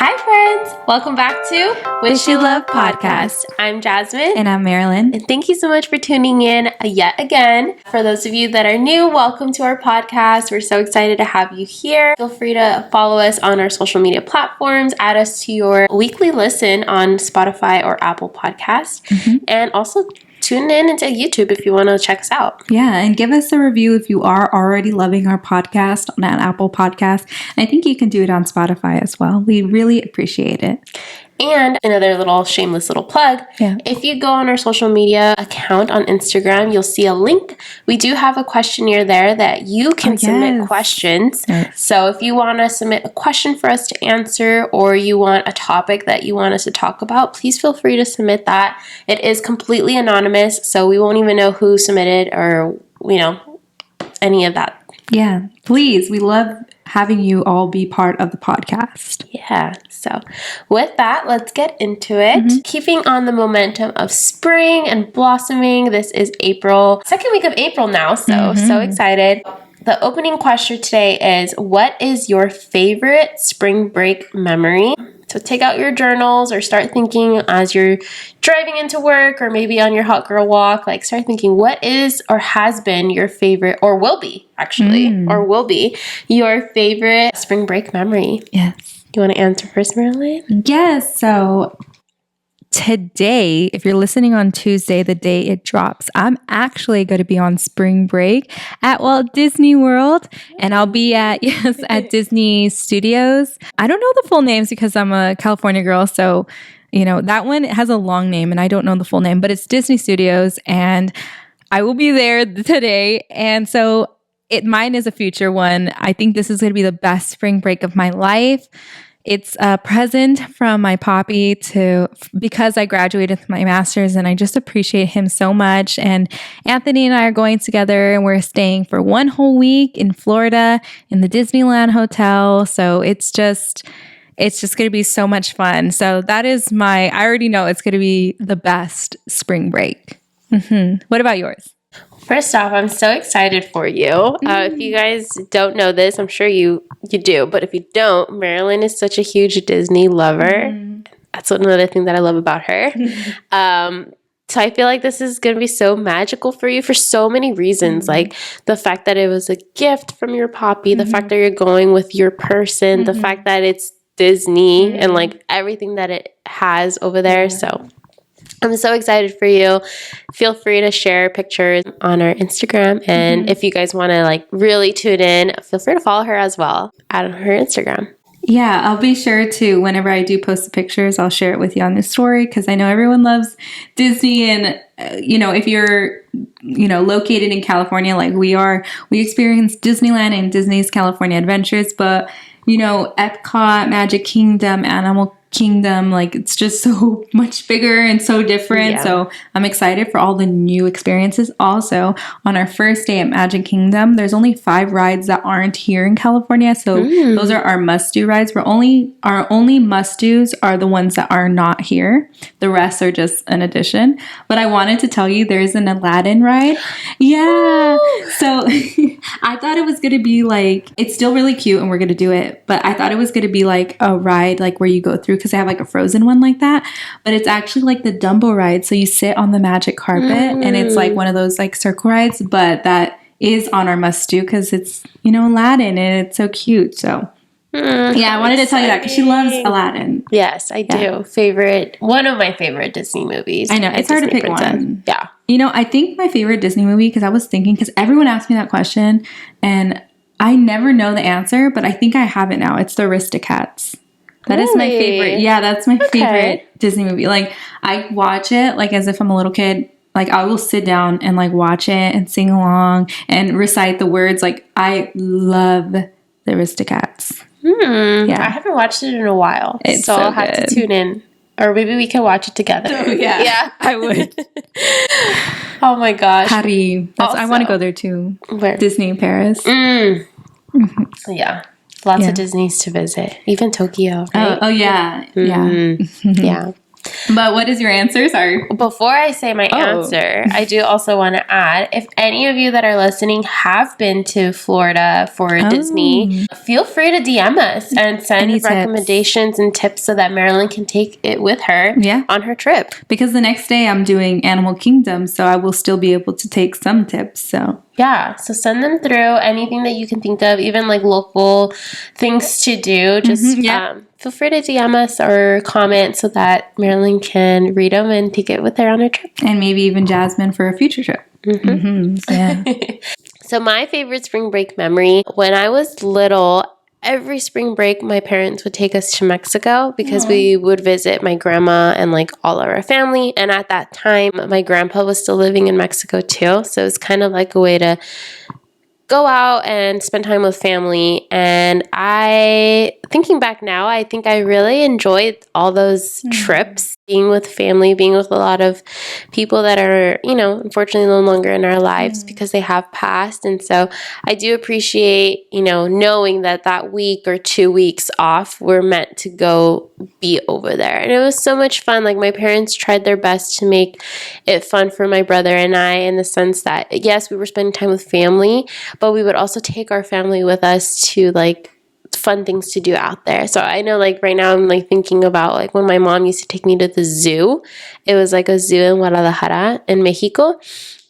Hi friends! Welcome back to Wish You Love Podcast. I'm Jazmine. And I'm Marilyn. And thank you so much for tuning in yet again. For those of you that are new, welcome to our podcast. We're so excited to have you here. Feel free to follow us on our social media platforms, add us to your weekly listen on Spotify or Apple Podcasts, and also tune in into YouTube if you want to check us out. Yeah, and give us a review if you are already loving our podcast on Apple Podcasts. And I think you can do it on Spotify as well. We really appreciate it. And another little shameless little plug. Yeah. If you go on our social media account on Instagram, you'll see a link. We do have a questionnaire there that you can submit questions. Yes. So if you want to submit a question for us to answer, or you want a topic that you want us to talk about, please feel free to submit that. It is completely anonymous, so we won't even know who submitted or, any of that. Yeah, please. We love having you all be part of the podcast. Yeah. So with that, let's get into it. Keeping on the momentum of spring and blossoming, this is April, second week of April now. So excited. The opening question today is, what is your favorite spring break memory? So take out your journals or start thinking as you're driving into work or maybe on your hot girl walk, start thinking what is or has been your favorite, or will be your favorite spring break memory. Yes. You want to answer first, Marilyn? Yes. So today, if you're listening on Tuesday, the day it drops, I'm actually going to be on spring break at Walt Disney World, and I'll be at Disney Studios. I don't know the full names because I'm a California girl, so that one has a long name and I don't know the full name, but it's Disney Studios, and I will be there today. And so mine is a future one. I think this is going to be the best spring break of my life. It's a present from my poppy because I graduated with my master's, and I just appreciate him so much. And Anthony and I are going together, and we're staying for one whole week in Florida in the Disneyland Hotel. So it's just going to be so much fun. So that is I already know it's going to be the best spring break. What about yours? First off, I'm so excited for you. If you guys don't know this, I'm sure you do, but if you don't, Marilyn is such a huge Disney lover. That's another thing that I love about her. So I feel like this is going to be so magical for you for so many reasons, like the fact that it was a gift from your poppy, the fact that you're going with your person, the fact that it's Disney and everything that it has over there. So I'm so excited for you. Feel free to share pictures on our Instagram. And if you guys want to really tune in, feel free to follow her as well on her Instagram. Yeah, I'll be sure to, whenever I do post the pictures, I'll share it with you on the story, because I know everyone loves Disney. And, if you're, located in California like we are, we experience Disneyland and Disney's California Adventures, but, Epcot, Magic Kingdom, Animal Kingdom, it's just so much bigger and so different. Yeah. So I'm excited for all the new experiences. Also, on our first day at Magic Kingdom, there's only 5 rides that aren't here in California. So those are our must-do rides. Our only must-dos are the ones that are not here. The rest are just an addition. But I wanted to tell you there's an Aladdin ride. Yeah. So I thought it was going to be it's still really cute and we're going to do it. But I thought it was going to be a ride where you go through, because they have a Frozen one like that, but it's actually the Dumbo ride. So you sit on the magic carpet and it's one of those circle rides, but that is on our must do because it's Aladdin and it's so cute. So yeah, I wanted to tell you that because she loves Aladdin. Yes, I do. One of my favorite Disney movies. I know, it's hard to pick one. Yeah. I think my favorite Disney movie, because I was thinking, because everyone asked me that question and I never know the answer, but I think I have it now. It's the Aristocats. That is my favorite. Yeah, that's my favorite Disney movie. I watch it as if I'm a little kid. I will sit down and watch it and sing along and recite the words. I love the Aristocats. Yeah. I haven't watched it in a while. So I'll have to tune in. Or maybe we can watch it together. Oh, yeah. Yeah. I would. Oh my gosh. I want to go there too. Where? Disney in Paris. Yeah. Lots of Disneys to visit. Even Tokyo, right? Oh yeah. Yeah. Yeah. But what is your answer? Sorry. Before I say my answer, I do also want to add, if any of you that are listening have been to Florida for Disney, feel free to DM us and send recommendations and tips so that Marilyn can take it with her on her trip. Because the next day I'm doing Animal Kingdom, so I will still be able to take some tips. So yeah, so send them through, anything that you can think of, even like local things to do. Just feel free to DM us or comment so that Marilyn can read them and take it with her on her trip. And maybe even Jazmine for a future trip. Yeah. So my favorite spring break memory, when I was little, every spring break, my parents would take us to Mexico because we would visit my grandma and like all of our family. And at that time, my grandpa was still living in Mexico too. So it's kind of like a way to go out and spend time with family. And thinking back now, I think I really enjoyed all those trips, being with family, being with a lot of people that are, unfortunately no longer in our lives because they have passed. And so I do appreciate, knowing that that week or 2 weeks off we're meant to go be over there. And it was so much fun. Like my parents tried their best to make it fun for my brother and I, in the sense that, yes, we were spending time with family, but we would also take our family with us to like fun things to do out there. So I know like right now I'm like thinking about like when my mom used to take me to the zoo. It was like a zoo in Guadalajara in Mexico.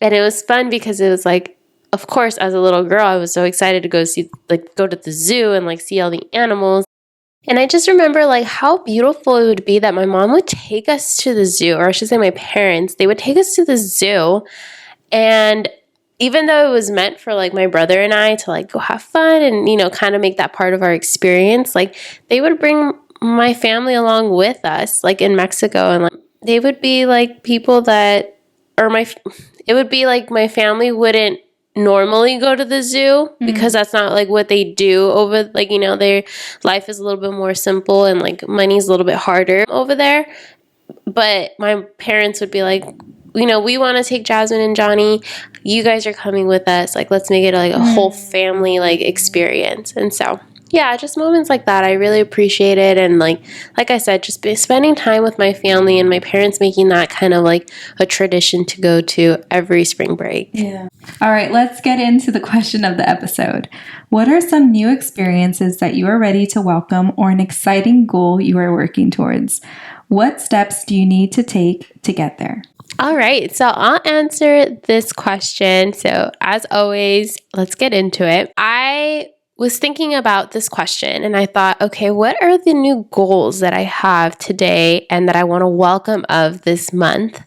And it was fun because it was like, of course, as a little girl, I was so excited to go to the zoo and like see all the animals. And I just remember like how beautiful it would be that my mom would take us to the zoo, or I should say my parents, they would take us to the zoo. And even though it was meant for like my brother and I to like go have fun and, kind of make that part of our experience, like they would bring my family along with us, like in Mexico. And like they would be like people that, it would be like my family wouldn't normally go to the zoo because that's not like what they do over, like, their life is a little bit more simple and like money's a little bit harder over there. But my parents would be like, we want to take Jazmine and Johnny. You guys are coming with us. Like, let's make it like a whole family like experience. And so, yeah, just moments like that, I really appreciate it. And like I said, just spending time with my family and my parents making that kind of like a tradition to go to every spring break. Yeah. All right, let's get into the question of the episode. What are some new experiences that you are ready to welcome, or an exciting goal you are working towards? What steps do you need to take to get there? All right, so I'll answer this question. So as always, let's get into it. I was thinking about this question and I thought, okay, what are the new goals that I have today and that I want to welcome of this month?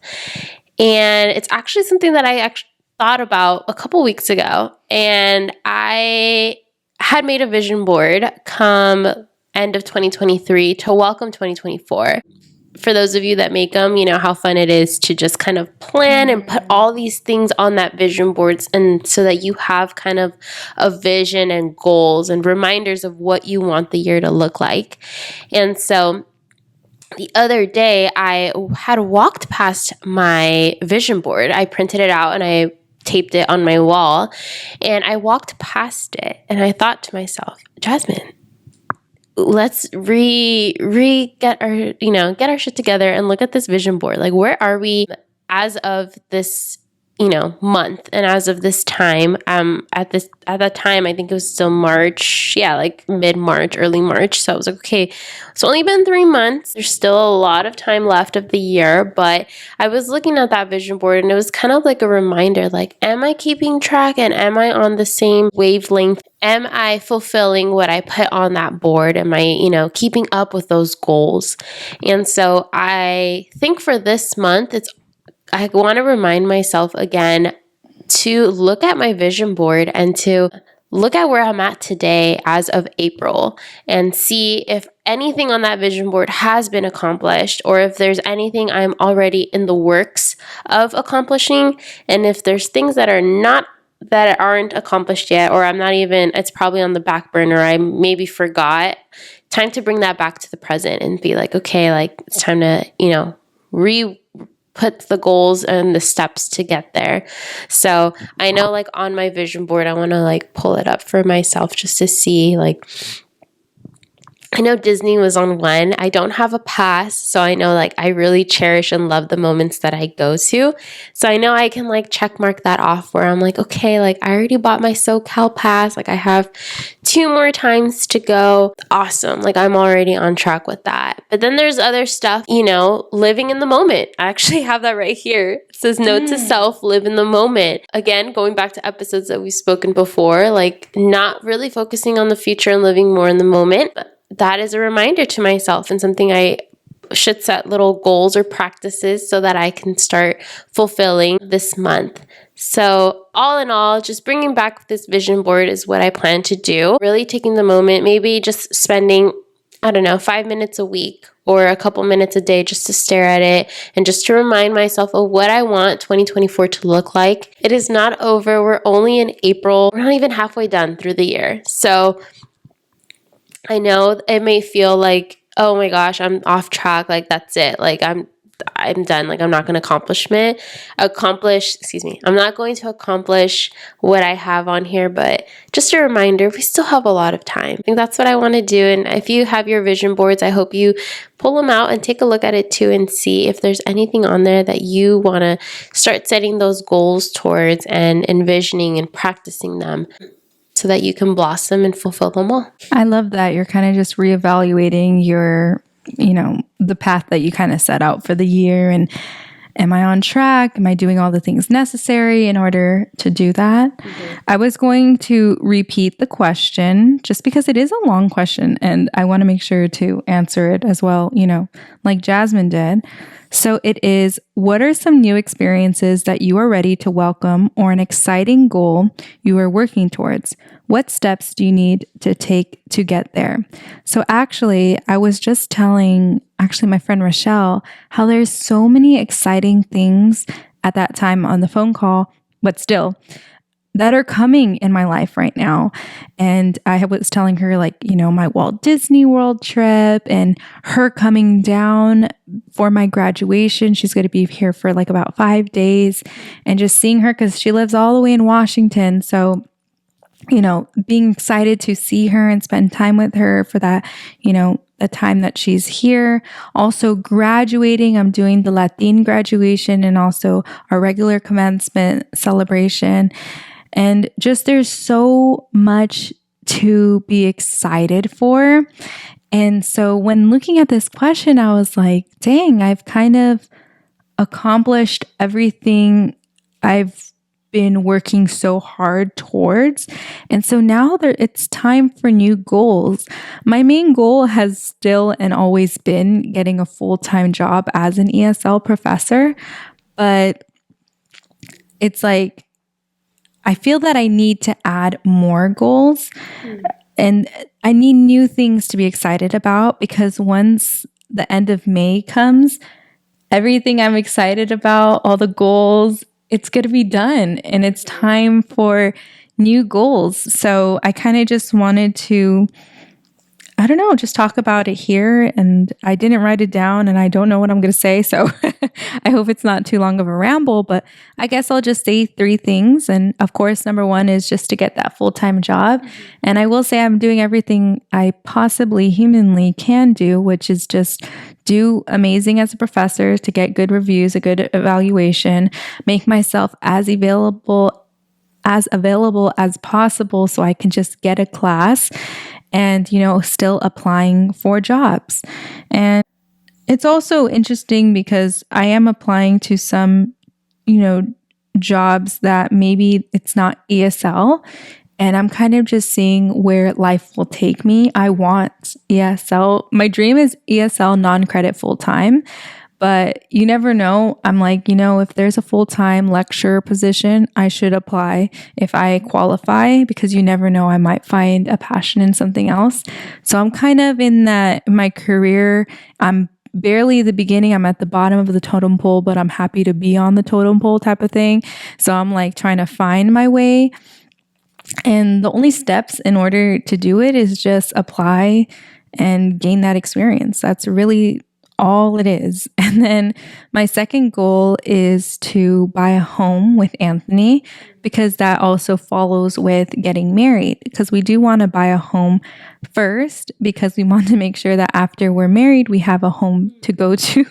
And it's actually something that I actually thought about a couple weeks ago. And I had made a vision board come end of 2023 to welcome 2024. For those of you that make them, you know how fun it is to just kind of plan and put all these things on that vision boards, and so that you have kind of a vision and goals and reminders of what you want the year to look like. And so the other day I had walked past my vision board. I printed it out and I taped it on my wall, and I walked past it and I thought to myself, Jazmine, let's get our shit together and look at this vision board. Like, where are we as of this, month, and as of this time? At that time, I think it was still March. Yeah, like mid-March, early March. So I was like, okay, it's only been 3 months. There's still a lot of time left of the year, but I was looking at that vision board and it was kind of like a reminder, like, am I keeping track and am I on the same wavelength? Am I fulfilling what I put on that board? Am I, keeping up with those goals? And so I think for this month, I want to remind myself again to look at my vision board and to look at where I'm at today as of April and see if anything on that vision board has been accomplished, or if there's anything I'm already in the works of accomplishing. And if there's things that aren't accomplished yet, or it's probably on the back burner, I maybe forgot, time to bring that back to the present and be like, okay, like it's time to, put the goals and the steps to get there. So I know, like, on my vision board, I want to like pull it up for myself just to see like I know Disney was on one. I don't have a pass, so I know like I really cherish and love the moments that I go to. So I know I can like check mark that off where I'm like, okay, like I already bought my SoCal pass. Like I have 2 more times to go. Awesome. Like I'm already on track with that. But then there's other stuff, living in the moment. I actually have that right here. It says note to self, live in the moment. Again, going back to episodes that we've spoken before, like not really focusing on the future and living more in the moment. That is a reminder to myself and something I should set little goals or practices so that I can start fulfilling this month. So all in all, just bringing back this vision board is what I plan to do. Really taking the moment, maybe just spending, 5 minutes a week or a couple minutes a day just to stare at it and just to remind myself of what I want 2024 to look like. It is not over. We're only in April. We're not even halfway done through the year. So I know it may feel like, oh my gosh, I'm off track. Like that's it. Like I'm done. Like I'm not going to I'm not going to accomplish what I have on here, but just a reminder, we still have a lot of time. I think that's what I want to do. And if you have your vision boards, I hope you pull them out and take a look at it too and see if there's anything on there that you want to start setting those goals towards and envisioning and practicing them, so that you can blossom and fulfill them all. I love that you're kind of just reevaluating your, the path that you kind of set out for the year. And am I on track? Am I doing all the things necessary in order to do that? Mm-hmm. I was going to repeat the question just because it is a long question and I want to make sure to answer it as well, like Jazmine did. So it is, what are some new experiences that you are ready to welcome or an exciting goal you are working towards? What steps do you need to take to get there? So actually, I was just telling my friend Rochelle how there's so many exciting things at that time on the phone call, but still, that are coming in my life right now. And I was telling her my Walt Disney World trip and her coming down for my graduation. She's going to be here for about 5 days and just seeing her because she lives all the way in Washington. So, being excited to see her and spend time with her for that, the time that she's here. Also graduating, I'm doing the Latin graduation and also our regular commencement celebration. And just there's so much to be excited for. And so when looking at this question, I was like, dang, I've kind of accomplished everything I've been working so hard towards. And so now it's time for new goals. My main goal has still and always been getting a full-time job as an ESL professor. But it's like, I feel that I need to add more goals and I need new things to be excited about because once the end of May comes, everything I'm excited about, all the goals, it's going to be done and it's time for new goals. So I kind of just wanted to, just talk about it here. And I didn't write it down and I don't know what I'm going to say. So I hope it's not too long of a ramble, but I guess I'll just say 3 things. And of course, number 1 is just to get that full-time job. And I will say I'm doing everything I possibly humanly can do, which is just do amazing as a professor to get good reviews, a good evaluation, make myself as available as possible so I can just get a class and, still applying for jobs. And it's also interesting because I am applying to some, jobs that maybe it's not ESL. And I'm kind of just seeing where life will take me. I want ESL. My dream is ESL non-credit full-time. But you never know. I'm like, if there's a full-time lecturer position, I should apply if I qualify because you never know. I might find a passion in something else. So I'm kind of in my career. I'm barely the beginning. I'm at the bottom of the totem pole, but I'm happy to be on the totem pole type of thing. So I'm like trying to find my way. And the only steps in order to do it is just apply and gain that experience. That's really all it is. And then my second goal is to buy a home with Anthony, because that also follows with getting married, because we do want to buy a home first, because we want to make sure that after we're married, we have a home to go to.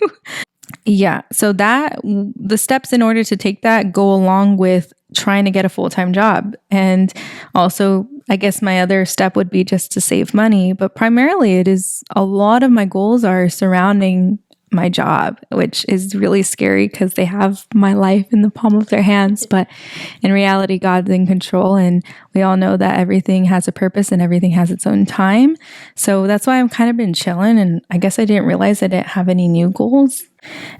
Yeah. So the steps in order to take that go along with trying to get a full-time job. And also, I guess my other step would be just to save money. But primarily, it is a lot of my goals are surrounding my job, which is really scary because they have my life in the palm of their hands. But in reality, God's in control. And we all know that everything has a purpose and everything has its own time. So that's why I've kind of been chilling. And I guess I didn't realize I didn't have any new goals.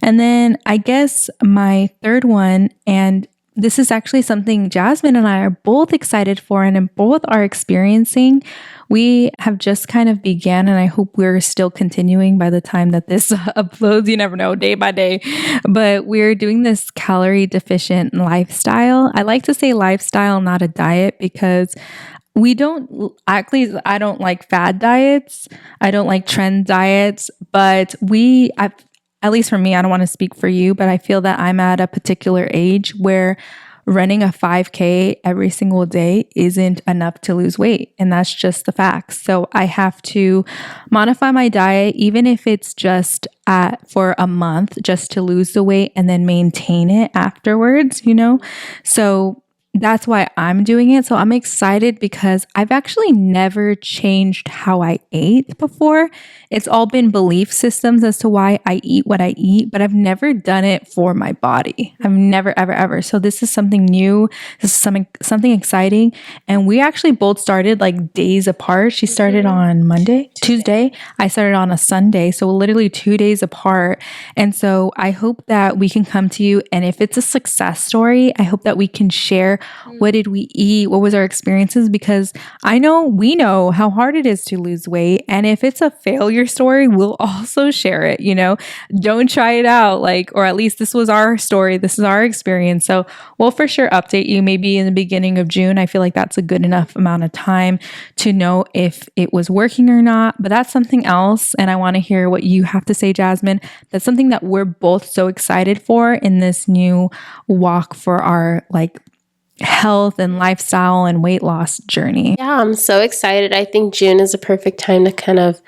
And then I guess my third one, and this is actually something Jazmine and I are both excited for and both are experiencing. We have just kind of began, and I hope we're still continuing by the time that this uploads. You never know, day by day. But we're doing this calorie deficient lifestyle. I like to say lifestyle, not a diet, because I don't like fad diets. I don't like trend diets, but at least for me, I don't want to speak for you, but I feel that I'm at a particular age where running a 5K every single day isn't enough to lose weight. And that's just the facts. So I have to modify my diet, even if it's just for a month, just to lose the weight and then maintain it afterwards, So that's why I'm doing it. So I'm excited because I've actually never changed how I ate before. It's all been belief systems as to why I eat what I eat, but I've never done it for my body. I've never, ever, ever. So this is something new. This is something exciting. And we actually both started like days apart. She started on Tuesday. I started on a Sunday. So literally 2 days apart. And so I hope that we can come to you. And if it's a success story, I hope that we can share what did we eat? What was our experiences? Because we know how hard it is to lose weight. And if it's a failure story, we'll also share it, Don't try it out, or at least this was our story. This is our experience. So we'll for sure update you maybe in the beginning of June. I feel like that's a good enough amount of time to know if it was working or not. But that's something else. And I want to hear what you have to say, Jazmine. That's something that we're both so excited for in this new walk for our health and lifestyle and weight loss journey. Yeah, I'm so excited. I think June is a perfect time to kind of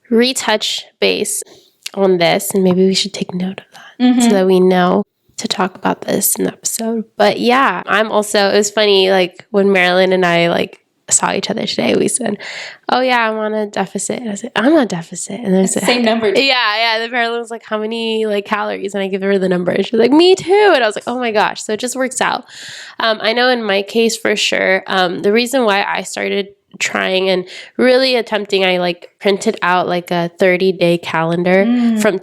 retouch base on this, and maybe we should take note of that so that we know to talk about this in the episode. But yeah, it was funny, when Marilyn and I saw each other today, we said, oh yeah, I'm on a deficit. And I said, I'm on a deficit. And there's the same number. Yeah. The Marilyn was like, how many calories? And I give her the number. And she was like, me too. And I was like, oh my gosh. So it just works out. I know in my case for sure, the reason why I started trying and really attempting, I printed out a 30-day calendar from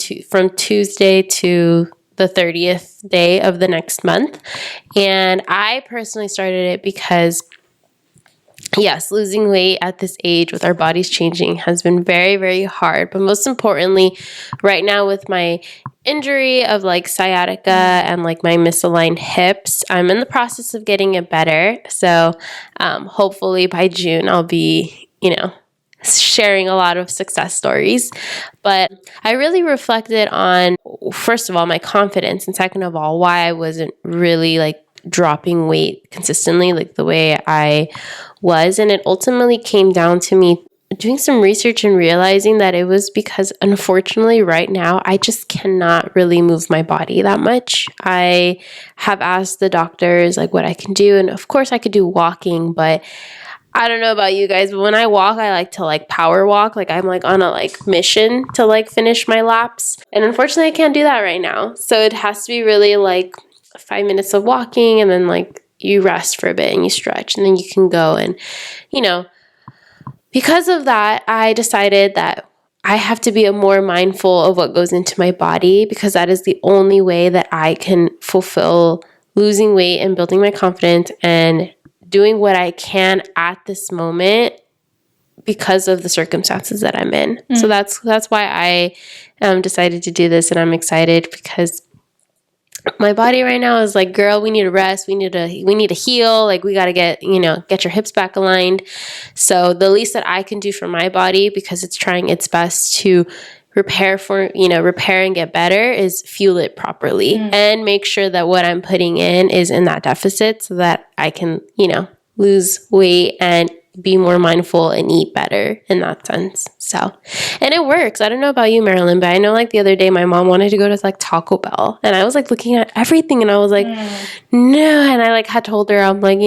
Tuesday to the 30th day of the next month. And I personally started it because yes, losing weight at this age with our bodies changing has been very, very hard. But most importantly, right now with my injury of sciatica and my misaligned hips, I'm in the process of getting it better. So hopefully by June, I'll be, sharing a lot of success stories. But I really reflected on, first of all, my confidence, and second of all, why I wasn't really dropping weight consistently the way I was. And it ultimately came down to me doing some research and realizing that it was because, unfortunately, right now, I just cannot really move my body that much. I have asked the doctors what I can do. And of course I could do walking, but I don't know about you guys, but when I walk, I like to power walk. I'm on a mission to finish my laps. And unfortunately, I can't do that right now. So it has to be really 5 minutes of walking, and then you rest for a bit and you stretch, and then you can go. And because of that, I decided that I have to be more mindful of what goes into my body, because that is the only way that I can fulfill losing weight and building my confidence and doing what I can at this moment because of the circumstances that I'm in. So that's why I decided to do this, and I'm excited because my body right now is girl, we need to rest. We need to heal. We got to get your hips back aligned. So the least that I can do for my body, because it's trying its best to repair and get better is fuel it properly and make sure that what I'm putting in is in that deficit so that I can, lose weight and be more mindful and eat better in that sense. So, and it works. I don't know about you, Marilyn, but I know like the other day my mom wanted to go to like Taco Bell and I was like looking at everything and I was like, no. And I like had told her, I'm like,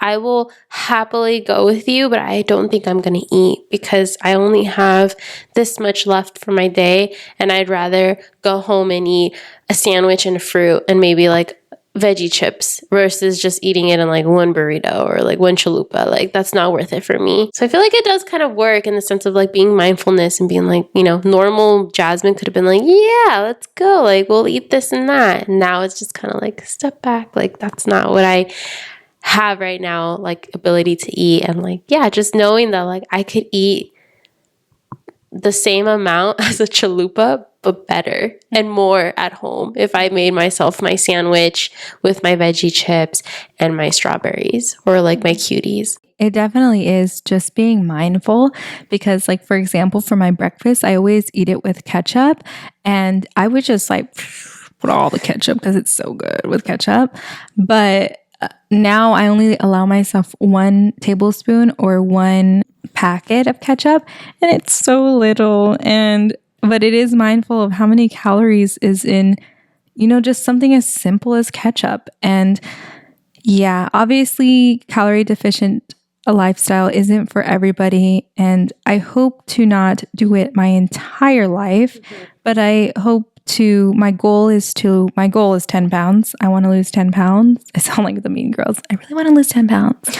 I will happily go with you, but I don't think I'm going to eat because I only have this much left for my day. And I'd rather go home and eat a sandwich and a fruit and maybe like veggie chips versus just eating it in like one burrito or like one chalupa. Like that's not worth it for me. So I feel like it does kind of work in the sense of like being mindfulness and being like, normal Jazmine could have been like, yeah, let's go. Like we'll eat this and that. And now it's just kind of like step back. Like that's not what I have right now, like ability to eat. And like, yeah, just knowing that like I could eat the same amount as a chalupa, but better and more at home if I made myself my sandwich with my veggie chips and my strawberries or like my cuties. It definitely is just being mindful because like, for example, for my breakfast, I always eat it with ketchup and I would just like put all the ketchup because it's so good with ketchup. But now I only allow myself 1 tablespoon or 1 packet of ketchup and it's so little but it is mindful of how many calories is in, just something as simple as ketchup. And yeah, obviously calorie deficient lifestyle isn't for everybody. And I hope to not do it my entire life, but I hope my goal is 10 pounds. I want to lose 10 pounds. I sound like the Mean Girls. I really want to lose 10 pounds.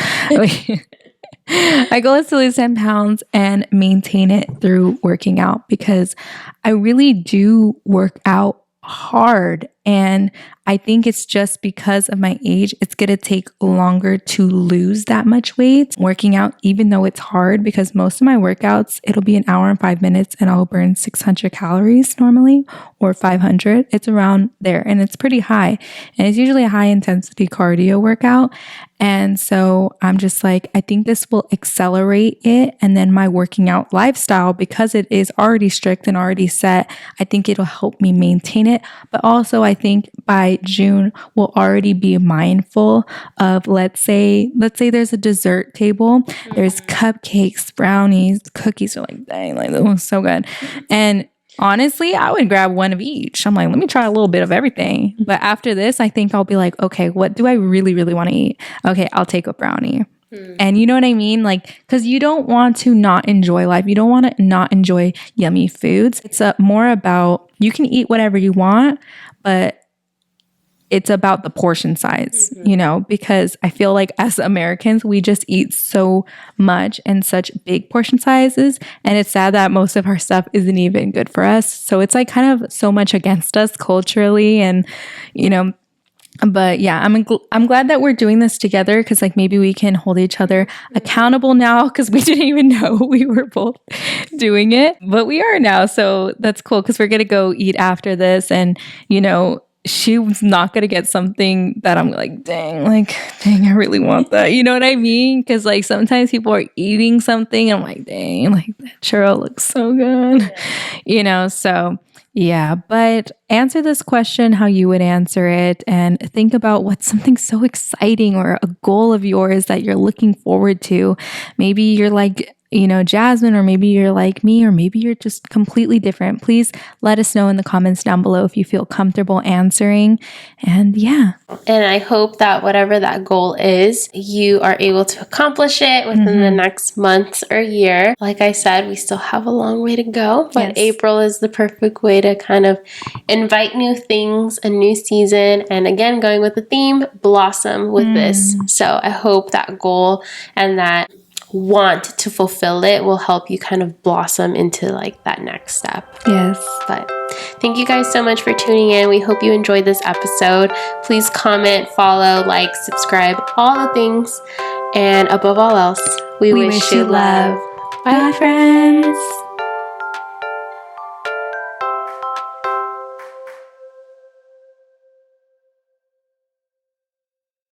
My goal is to lose 10 pounds and maintain it through working out because I really do work out hard. And I think it's just because of my age, it's going to take longer to lose that much weight working out, even though it's hard because most of my workouts, it'll be an hour and 5 minutes and I'll burn 600 calories normally or 500. It's around there and it's pretty high. And it's usually a high intensity cardio workout. And so I'm just like, I think this will accelerate it. And then my working out lifestyle, because it is already strict and already set, I think it'll help me maintain it. But also I think by June, we'll already be mindful of, let's say there's a dessert table, there's cupcakes, brownies, cookies are like, dang, like that looks so good. And honestly, I would grab one of each. I'm like, let me try a little bit of everything. But after this, I think I'll be like, okay, what do I really, really want to eat? Okay, I'll take a brownie. And you know what I mean? Like, because you don't want to not enjoy life. You don't want to not enjoy yummy foods. It's more about, you can eat whatever you want, but it's about the portion size, because I feel like as Americans, we just eat so much and such big portion sizes. And it's sad that most of our stuff isn't even good for us. So it's like kind of so much against us culturally and, but yeah, I'm glad that we're doing this together because like maybe we can hold each other accountable now because we didn't even know we were both doing it, but we are now. So that's cool because we're going to go eat after this and, she was not going to get something that I'm like, dang, I really want that. You know what I mean? Because like sometimes people are eating something and I'm like, dang, like that churro looks so good, so yeah. But answer this question how you would answer it and think about what's something so exciting or a goal of yours that you're looking forward to. Maybe you're like, Jazmine, or maybe you're like me, or maybe you're just completely different. Please let us know in the comments down below if you feel comfortable answering. And yeah. And I hope that whatever that goal is, you are able to accomplish it within the next months or year. Like I said, we still have a long way to go, but yes. April is the perfect way to kind of invite new things, a new season. And again, going with the theme, blossom with this. So I hope that goal and that want to fulfill it will help you kind of blossom into like that next step. Yes. But thank you guys so much for tuning in. We hope you enjoyed this episode. Please comment, follow, like, subscribe, all the things. And above all else, we wish you love. Bye, friends.